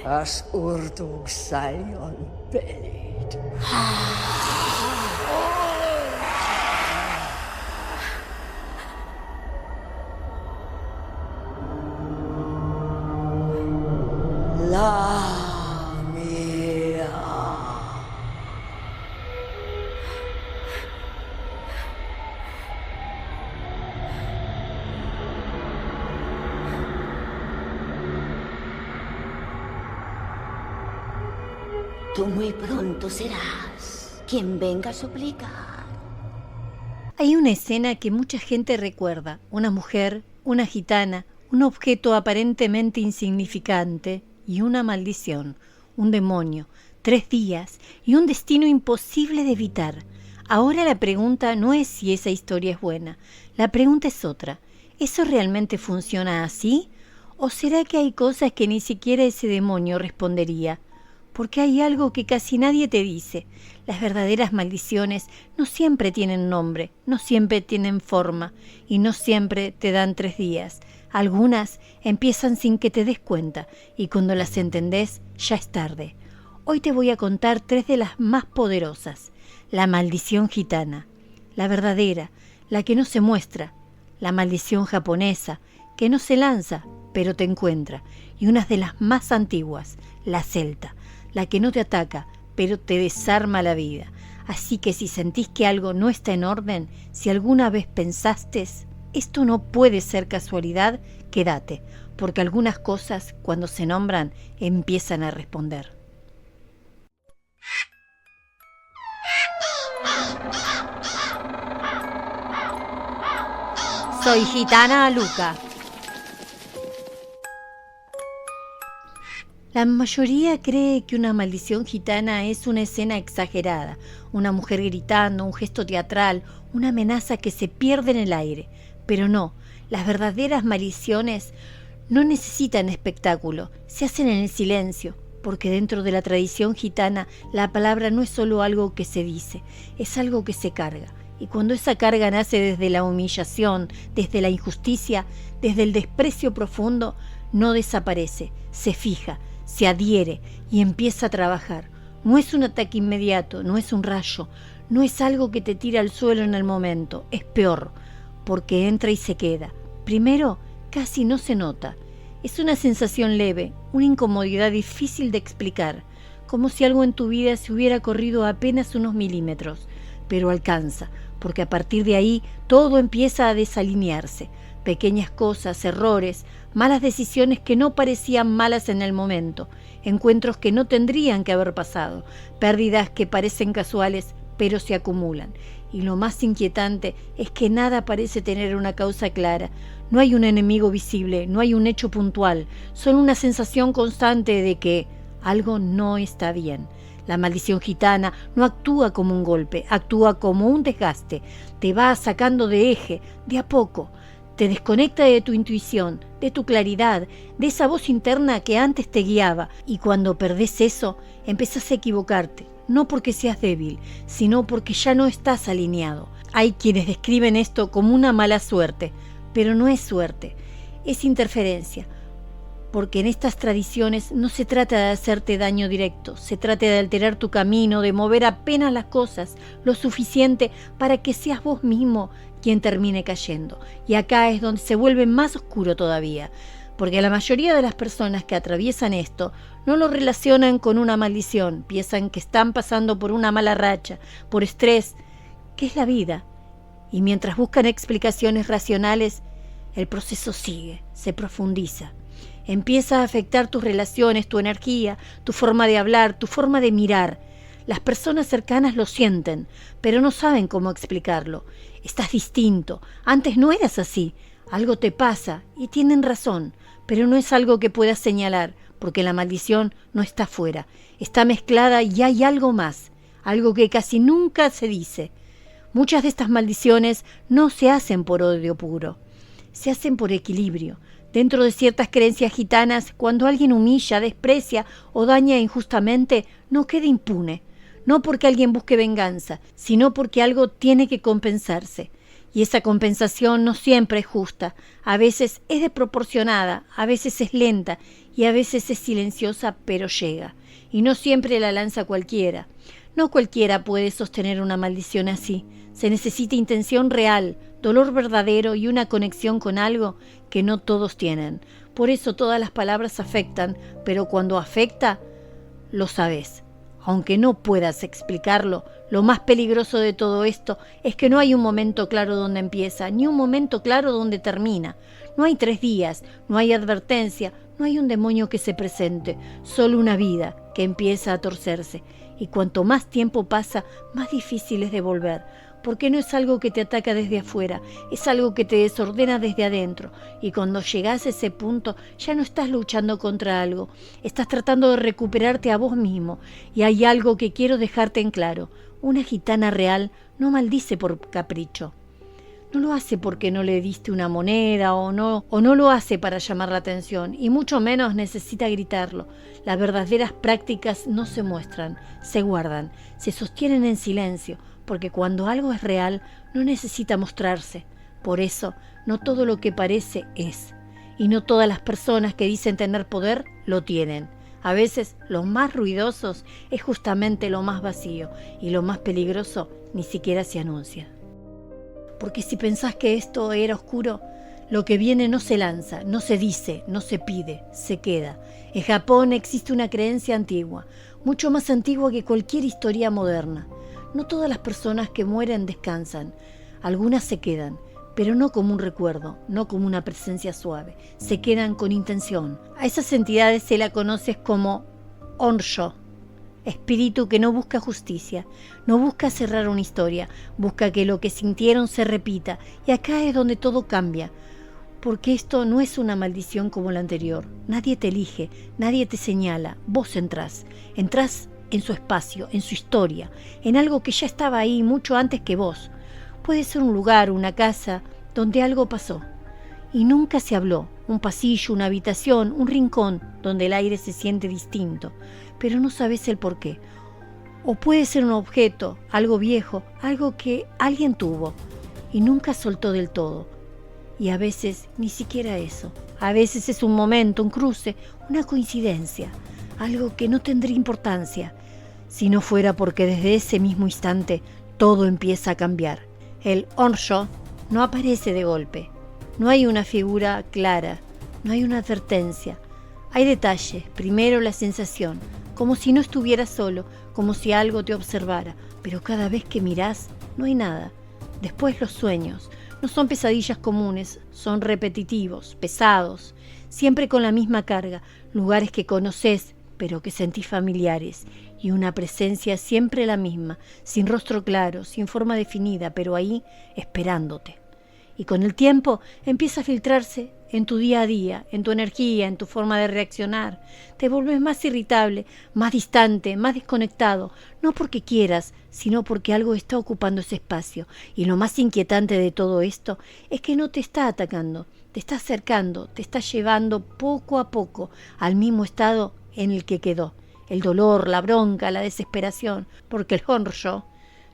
As Urdug Salion Belid. Lamia. Tú muy pronto serás quien venga a suplicar. Hay una escena que mucha gente recuerda, una mujer, una gitana, un objeto aparentemente insignificante y una maldición, un demonio, 3 días y un destino imposible de evitar. Ahora la pregunta no es si esa historia es buena, la pregunta es otra. ¿Eso realmente funciona así? ¿O será que hay cosas que ni siquiera ese demonio respondería? Porque hay algo que casi nadie te dice. Las verdaderas maldiciones no siempre tienen nombre, no siempre tienen forma y no siempre te dan 3 días. Algunas empiezan sin que te des cuenta y cuando las entendés ya es tarde. Hoy te voy a contar 3 de las más poderosas. La maldición gitana, la verdadera, la que no se muestra, la maldición japonesa, que no se lanza, pero te encuentra, y una de las más antiguas, la celta, la que no te ataca, pero te desarma la vida. Así que si sentís que algo no está en orden, si alguna vez pensaste, esto no puede ser casualidad, quédate, porque algunas cosas, cuando se nombran, empiezan a responder. Soy Gitana Luca. La mayoría cree que una maldición gitana es una escena exagerada, una mujer gritando, un gesto teatral, una amenaza que se pierde en el aire. Pero no, las verdaderas maldiciones no necesitan espectáculo, se hacen en el silencio, porque dentro de la tradición gitana la palabra no es solo algo que se dice, es algo que se carga. Y cuando esa carga nace desde la humillación, desde la injusticia, desde el desprecio profundo, no desaparece, se fija, se adhiere y empieza a trabajar. No es un ataque inmediato, no es un rayo, no es algo que te tira al suelo en el momento, es peor, porque entra y se queda. Primero, casi no se nota. Es una sensación leve, una incomodidad difícil de explicar, como si algo en tu vida se hubiera corrido apenas unos milímetros, pero alcanza, porque a partir de ahí todo empieza a desalinearse. Pequeñas cosas, errores, malas decisiones que no parecían malas en el momento, encuentros que no tendrían que haber pasado, pérdidas que parecen casuales pero se acumulan. Y lo más inquietante es que nada parece tener una causa clara. No hay un enemigo visible, no hay un hecho puntual, solo una sensación constante de que algo no está bien. La maldición gitana no actúa como un golpe, actúa como un desgaste, te va sacando de eje, de a poco. Te desconecta de tu intuición, de tu claridad, de esa voz interna que antes te guiaba, y cuando perdés eso, empezás a equivocarte, no porque seas débil, sino porque ya no estás alineado. Hay quienes describen esto como una mala suerte, pero no es suerte, es interferencia, porque en estas tradiciones no se trata de hacerte daño directo, se trata de alterar tu camino, de mover apenas las cosas lo suficiente para que seas vos mismo quien termine cayendo. Y acá es donde se vuelve más oscuro todavía, porque la mayoría de las personas que atraviesan esto no lo relacionan con una maldición, piensan que están pasando por una mala racha, por estrés, que es la vida. Y mientras buscan explicaciones racionales, el proceso sigue, se profundiza. Empieza a afectar tus relaciones, tu energía, tu forma de hablar, tu forma de mirar. Las personas cercanas lo sienten, pero no saben cómo explicarlo. Estás distinto, antes no eras así. Algo te pasa y tienen razón, pero no es algo que puedas señalar, porque la maldición no está fuera. Está mezclada y hay algo más, algo que casi nunca se dice. Muchas de estas maldiciones no se hacen por odio puro, se hacen por equilibrio. Dentro de ciertas creencias gitanas, cuando alguien humilla, desprecia o daña injustamente, no queda impune. No porque alguien busque venganza, sino porque algo tiene que compensarse. Y esa compensación no siempre es justa, a veces es desproporcionada, a veces es lenta y a veces es silenciosa, pero llega. Y no siempre la lanza cualquiera. No cualquiera puede sostener una maldición así. Se necesita intención real, dolor verdadero y una conexión con algo que no todos tienen. Por eso todas las palabras afectan, pero cuando afecta, lo sabes. Aunque no puedas explicarlo, lo más peligroso de todo esto es que no hay un momento claro donde empieza, ni un momento claro donde termina. No hay 3 días, no hay advertencia, no hay un demonio que se presente, solo una vida que empieza a torcerse. Y cuanto más tiempo pasa, más difícil es de volver, porque no es algo que te ataca desde afuera, es algo que te desordena desde adentro. Y cuando llegas a ese punto, ya no estás luchando contra algo, estás tratando de recuperarte a vos mismo. Y hay algo que quiero dejarte en claro: una gitana real no maldice por capricho. No lo hace porque no le diste una moneda o no lo hace para llamar la atención, y mucho menos necesita gritarlo. Las verdaderas prácticas no se muestran, se guardan, se sostienen en silencio, porque cuando algo es real no necesita mostrarse. Por eso, no todo lo que parece es, y no todas las personas que dicen tener poder lo tienen. A veces los más ruidosos es justamente lo más vacío, y lo más peligroso ni siquiera se anuncia. Porque si pensás que esto era oscuro, lo que viene no se lanza, no se dice, no se pide, se queda. En Japón existe una creencia antigua, mucho más antigua que cualquier historia moderna. No todas las personas que mueren descansan, algunas se quedan, pero no como un recuerdo, no como una presencia suave, se quedan con intención. A esas entidades se la conoce como Honsho, espíritu que no busca justicia, no busca cerrar una historia, busca que lo que sintieron se repita, y acá es donde todo cambia, porque esto no es una maldición como la anterior. Nadie te elige, nadie te señala, vos entrás en su espacio, en su historia, en algo que ya estaba ahí mucho antes que vos. Puede ser un lugar, una casa, donde algo pasó y nunca se habló, un pasillo, una habitación, un rincón donde el aire se siente distinto, pero no sabes el por qué. O puede ser un objeto, algo viejo, algo que alguien tuvo y nunca soltó del todo. Y a veces ni siquiera eso. A veces es un momento, un cruce, una coincidencia, algo que no tendría importancia, si no fuera porque desde ese mismo instante todo empieza a cambiar. El Honsho no aparece de golpe. No hay una figura clara, no hay una advertencia. Hay detalles, primero la sensación, como si no estuvieras solo, como si algo te observara, pero cada vez que mirás no hay nada. Después los sueños, no son pesadillas comunes, son repetitivos, pesados, siempre con la misma carga, lugares que conoces, pero que sentís familiares, y una presencia siempre la misma, sin rostro claro, sin forma definida, pero ahí esperándote. Y con el tiempo empieza a filtrarse en tu día a día, en tu energía, en tu forma de reaccionar. Te vuelves más irritable, más distante, más desconectado, no porque quieras, sino porque algo está ocupando ese espacio. Y lo más inquietante de todo esto es que no te está atacando, te está acercando, te está llevando poco a poco al mismo estado en el que quedó. El dolor, la bronca, la desesperación, porque el Honsho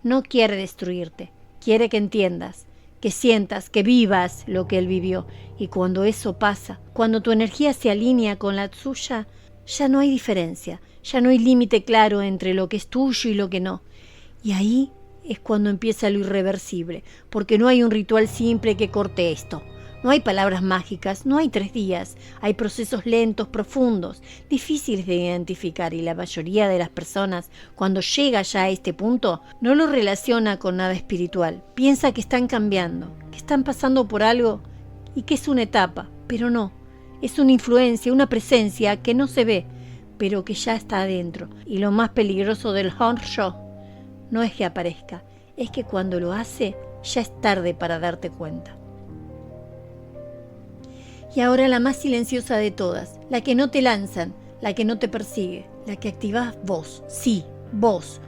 no quiere destruirte, quiere que entiendas, que sientas, que vivas lo que él vivió. Y cuando eso pasa, cuando tu energía se alinea con la suya, ya no hay diferencia, ya no hay límite claro entre lo que es tuyo y lo que no. Y ahí es cuando empieza lo irreversible, porque no hay un ritual simple que corte esto. No hay palabras mágicas, no hay 3 días, hay procesos lentos, profundos, difíciles de identificar, y la mayoría de las personas, cuando llega ya a este punto, no lo relaciona con nada espiritual. Piensa que están cambiando, que están pasando por algo y que es una etapa, pero no, es una influencia, una presencia que no se ve, pero que ya está adentro. Y lo más peligroso del Honsho no es que aparezca, es que cuando lo hace ya es tarde para darte cuenta. Y ahora la más silenciosa de todas, la que no te lanzan, la que no te persigue, la que activás vos, sí, vos,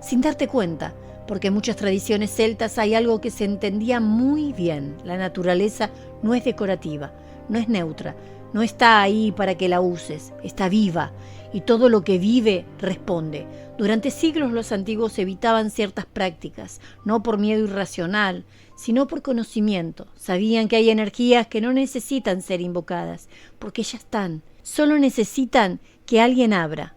sin darte cuenta, porque en muchas tradiciones celtas hay algo que se entendía muy bien: la naturaleza no es decorativa, no es neutra, no está ahí para que la uses, está viva, y todo lo que vive responde, Durante siglos los antiguos evitaban ciertas prácticas, no por miedo irracional, sino por conocimiento. Sabían que hay energías que no necesitan ser invocadas, porque ya están. Solo necesitan que alguien abra.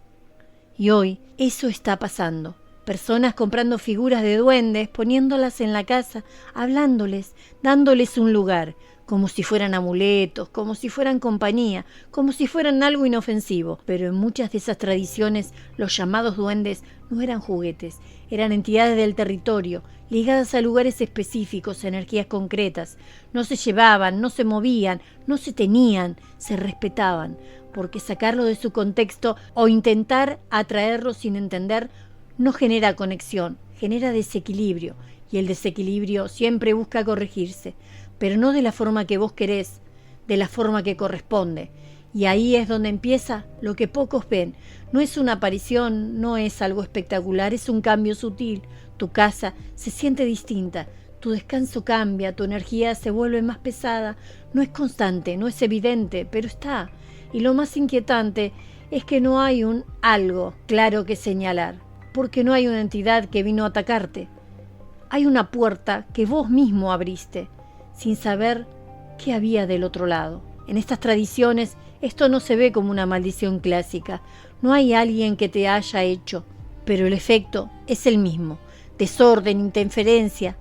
Y hoy eso está pasando. Personas comprando figuras de duendes, poniéndolas en la casa, hablándoles, dándoles un lugar, como si fueran amuletos, como si fueran compañía, como si fueran algo inofensivo. Pero en muchas de esas tradiciones los llamados duendes no eran juguetes, eran entidades del territorio, ligadas a lugares específicos, energías concretas. No se llevaban, no se movían, no se tenían, se respetaban, porque sacarlo de su contexto o intentar atraerlo sin entender no genera conexión, genera desequilibrio, y el desequilibrio siempre busca corregirse, pero no de la forma que vos querés, de la forma que corresponde. Y ahí es donde empieza lo que pocos ven. No es una aparición, no es algo espectacular, es un cambio sutil. Tu casa se siente distinta, tu descanso cambia, tu energía se vuelve más pesada. No es constante, no es evidente, pero está. Y lo más inquietante es que no hay un algo claro que señalar, porque no hay una entidad que vino a atacarte. Hay una puerta que vos mismo abriste, sin saber qué había del otro lado. En estas tradiciones, esto no se ve como una maldición clásica. No hay alguien que te haya hecho, pero el efecto es el mismo. Desorden, interferencia,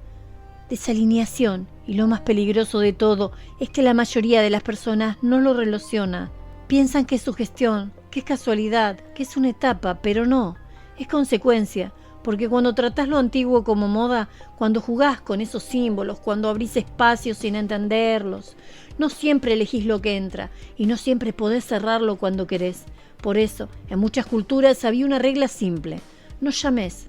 desalineación. Y lo más peligroso de todo es que la mayoría de las personas no lo relaciona. Piensan que es sugestión, que es casualidad, que es una etapa, pero no. Es consecuencia, porque cuando tratás lo antiguo como moda, cuando jugás con esos símbolos, cuando abrís espacios sin entenderlos, no siempre elegís lo que entra y no siempre podés cerrarlo cuando querés. Por eso, en muchas culturas había una regla simple: no llames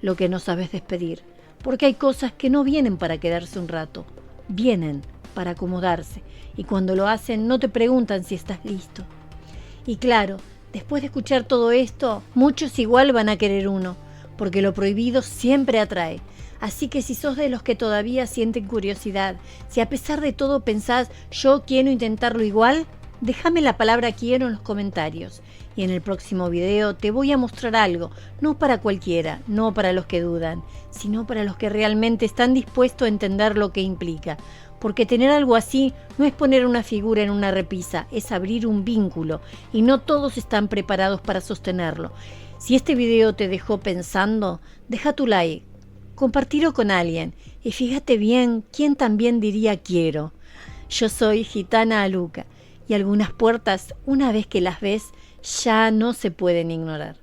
lo que no sabes despedir, porque hay cosas que no vienen para quedarse un rato, vienen para acomodarse, y cuando lo hacen no te preguntan si estás listo. Y claro, después de escuchar todo esto, muchos igual van a querer uno, porque lo prohibido siempre atrae. Así que si sos de los que todavía sienten curiosidad, si a pesar de todo pensás, yo quiero intentarlo igual, déjame la palabra quiero en los comentarios. Y en el próximo video te voy a mostrar algo, no para cualquiera, no para los que dudan, sino para los que realmente están dispuestos a entender lo que implica. Porque tener algo así no es poner una figura en una repisa, es abrir un vínculo, y no todos están preparados para sostenerlo. Si este video te dejó pensando, deja tu like, compartilo con alguien, y fíjate bien quién también diría quiero. Yo soy Gitana Aluca, y algunas puertas, una vez que las ves, ya no se pueden ignorar.